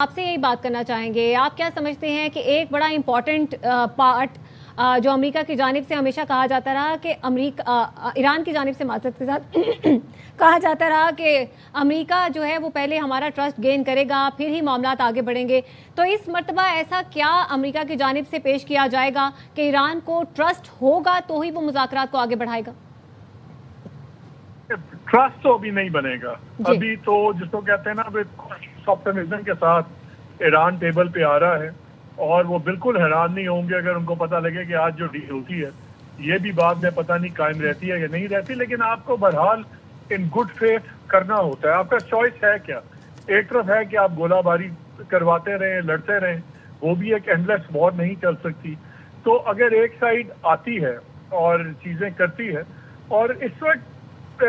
آپ سے یہی بات کرنا چاہیں گے، آپ کیا سمجھتے ہیں کہ ایک بڑا امپورٹنٹ پارٹ جو امریکہ کی جانب سے ہمیشہ کہا جاتا رہا کہ ایران کی جانب سے معذرت کے ساتھ کہا جاتا رہا کہ امریکہ جو ہے وہ پہلے ہمارا ٹرسٹ گین کرے گا پھر ہی معاملات آگے بڑھیں گے، تو اس مرتبہ ایسا کیا امریکہ کی جانب سے پیش کیا جائے گا کہ ایران کو ٹرسٹ ہوگا تو ہی وہ مذاکرات کو آگے بڑھائے گا؟ ٹرسٹ تو ابھی نہیں بنے گا، ابھی تو جس کو کہتے ہیں نا آپٹمزم کے ساتھ ایران ٹیبل پہ آ رہا ہے، اور وہ بالکل حیران نہیں ہوں گے اگر ان کو پتہ لگے کہ آج جو ڈیل ہوتی ہے یہ بھی بعد میں پتہ نہیں قائم رہتی ہے یا نہیں رہتی، لیکن آپ کو بہرحال ان گڈ فیتھ کرنا ہوتا ہے۔ آپ کا چوائس ہے کیا؟ ایک طرف ہے کہ آپ گولہ باری کرواتے رہیں، لڑتے رہیں، وہ بھی ایک اینڈلیس وار نہیں چل سکتی۔ تو اگر ایک سائڈ آتی ہے اور چیزیں کرتی ہے، اور اس وقت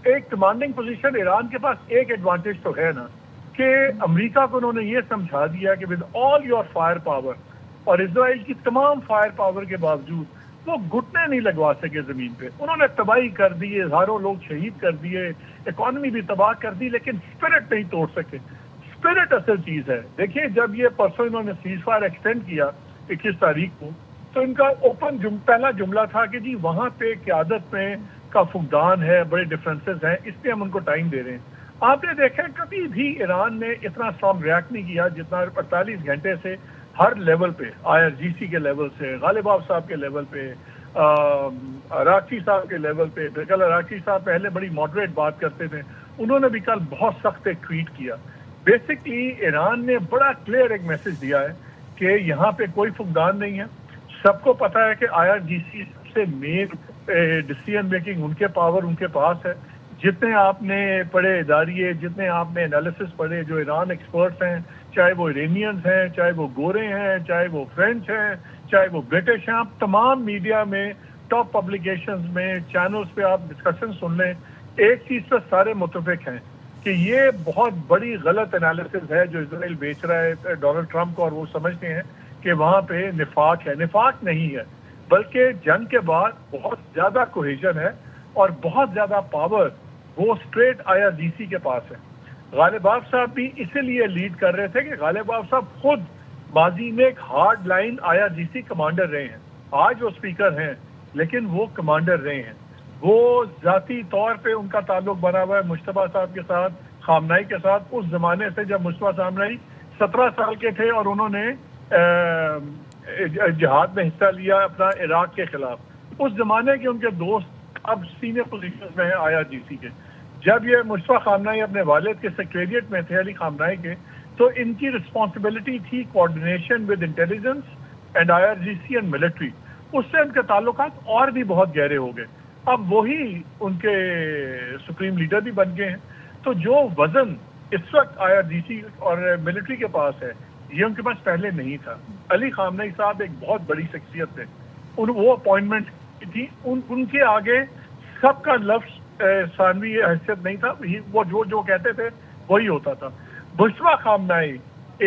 ایک کمانڈنگ پوزیشن ایران کے پاس ایک ایڈوانٹیج تو ہے نا کہ امریکہ کو انہوں نے یہ سمجھا دیا کہ with all your fire power اور اسرائیل کی تمام فائر پاور کے باوجود وہ گھٹنے نہیں لگوا سکے زمین پہ۔ انہوں نے تباہی کر دی، ہزاروں لوگ شہید کر دیے، اکانومی بھی تباہ کر دی، لیکن اسپرٹ نہیں توڑ سکے۔ اسپرٹ اصل چیز ہے۔ دیکھیے جب یہ پرسوں انہوں نے سیز فائر ایکسٹینڈ کیا 21 تاریخ کو، تو ان کا اوپن پہلا جملہ تھا کہ جی وہاں پہ قیادت میں کا فقدان ہے، بڑے ڈفرینسز ہیں، اس لیے ہم ان کو ٹائم دے رہے ہیں۔ آپ نے دیکھا کبھی بھی ایران نے اتنا اسٹرانگ ریئیکٹ نہیں کیا جتنا 48 گھنٹے سے ہر لیول پہ، IRGC کے لیول سے، غالباف صاحب کے لیول پہ، عراقچی صاحب کے لیول پہ۔ کل عراقچی صاحب پہلے بڑی ماڈریٹ بات کرتے تھے، انہوں نے بھی کل بہت سخت ایک ٹویٹ کیا۔ بیسکلی ایران نے بڑا کلیئر ایک میسج دیا ہے کہ یہاں پہ کوئی فقدان نہیں ہے۔ سب کو پتا ہے کہ IRGC سب سے مین ڈیسیژن میکنگ ان کے پاور ان کے پاس ہے۔ جتنے آپ نے پڑھے اداریے، جتنے آپ نے انالیسس پڑھے جو ایران ایکسپرٹس ہیں، چاہے وہ ایرینینز ہیں، چاہے وہ گورے ہیں، چاہے وہ فرینچ ہیں، چاہے وہ برٹش ہیں، آپ تمام میڈیا میں، ٹاپ پبلیکیشنز میں، چینلز پہ آپ ڈسکشن سن لیں، ایک چیز پہ سارے متفق ہیں کہ یہ بہت بڑی غلط انالیسس ہے جو اسرائیل بیچ رہا ہے ڈونلڈ ٹرمپ کو، اور وہ سمجھتے ہیں کہ وہاں پہ نفاق ہے۔ نفاق نہیں ہے، بلکہ جنگ کے بعد بہت زیادہ کوہیژن ہے اور بہت زیادہ پاور وہ اسٹریٹ IRGC کے پاس ہے۔ غالباف صاحب بھی اسی لیے لیڈ کر رہے تھے کہ غالباف صاحب خود ماضی میں ایک ہارڈ لائن IRGC کمانڈر رہے ہیں۔ آج وہ اسپیکر ہیں لیکن وہ کمانڈر رہے ہیں۔ وہ ذاتی طور پہ ان کا تعلق بنا ہوا ہے مجتبیٰ صاحب کے ساتھ، خامنائی کے ساتھ، اس زمانے سے جب مجتبیٰ خامنائی 17 سال کے تھے اور انہوں نے جہاد میں حصہ لیا اپنا عراق کے خلاف۔ اس زمانے کے ان کے دوست اب سینئر پوزیشنز میں ہیں IRGC کے۔ جب یہ مجتبیٰ خامنائی اپنے والد کے سیکریٹریٹ میں تھے علی خامنائی کے، تو ان کی رسپانسبلٹی تھی coordination with intelligence and IRGC and military. اس سے ان کے تعلقات اور بھی بہت گہرے ہو گئے۔ اب وہی ان کے سپریم لیڈر بھی بن گئے ہیں۔ تو جو وزن اس وقت IRGC اور ملٹری کے پاس ہے یہ ان کے پاس پہلے نہیں تھا۔ علی خامنئی صاحب ایک بہت بڑی شخصیت تھے، وہ اپوائنٹمنٹ تھی، ان کے آگے سب کا لفظ ثانوی حیثیت نہیں تھا، وہ جو کہتے تھے وہی ہوتا تھا۔ مجتبیٰ خامنئی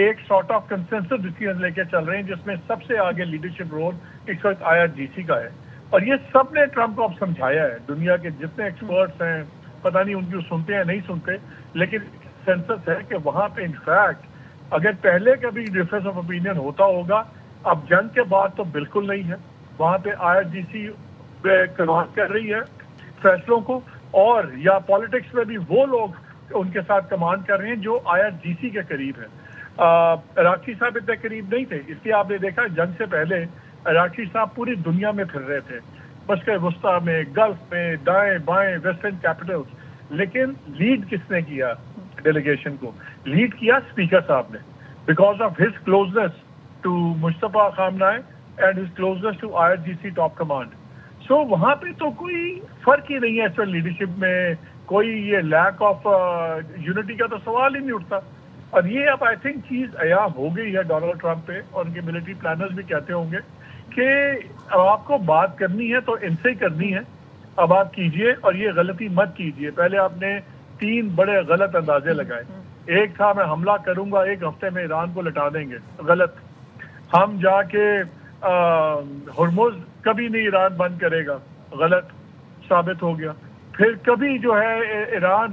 ایک سارٹ آف کنسنسس ڈیسیژن لے کے چل رہے ہیں جس میں سب سے آگے لیڈرشپ رول اس وقت IRGC کا ہے، اور یہ سب نے ٹرمپ کو اب سمجھایا ہے۔ دنیا کے جتنے ایکسپرٹس ہیں، پتہ نہیں ان کی سنتے ہیں نہیں سنتے، لیکن کنسنسس ہے کہ وہاں پہ انفیکٹ اگر پہلے کبھی ڈفرینس آف اوپینین ہوتا ہوگا، اب جنگ کے بعد تو بالکل نہیں ہے۔ وہاں پہ IRGC کنٹرول کر رہی ہے فیصلوں کو، اور یا پالیٹکس میں بھی وہ لوگ ان کے ساتھ کمانڈ کر رہے ہیں جو IRGC کے قریب ہیں۔ عراقچی صاحب اتنے قریب نہیں تھے، اس لیے آپ نے دیکھا جنگ سے پہلے عراقچی صاحب پوری دنیا میں پھر رہے تھے، مشرق وسطیٰ میں، گلف میں، دائیں بائیں، ویسٹرن کیپٹلز۔ لیکن لیڈ کس نے کیا ڈیلیگیشن کو؟ لیڈ کیا اسپیکر صاحب نے، because of his closeness to Mojtaba Khamenei and his closeness to IRGC top command. So وہاں پہ تو کوئی فرق ہی نہیں ہے اس لیڈرشپ میں، کوئی یہ لیک آف یونٹی کا تو سوال ہی نہیں اٹھتا۔ اور یہ اب آئی تھنک چیز عیاں ہو گئی ہے ڈونلڈ ٹرمپ پہ، اور ان کے ملٹری پلانرز بھی کہتے ہوں گے کہ اب آپ کو بات کرنی ہے تو ان سے ہی کرنی ہے، اب آپ کیجئے اور یہ غلطی مت کیجئے۔ پہلے آپ نے 3 بڑے غلط اندازے لگائے۔ ایک تھا میں حملہ کروں گا 1 ہفتے میں ایران کو لٹا دیں گے، غلط۔ ہم جا کے ہرمز کبھی نہیں ایران بند کرے گا، غلط ثابت ہو گیا۔ پھر کبھی جو ہے ایران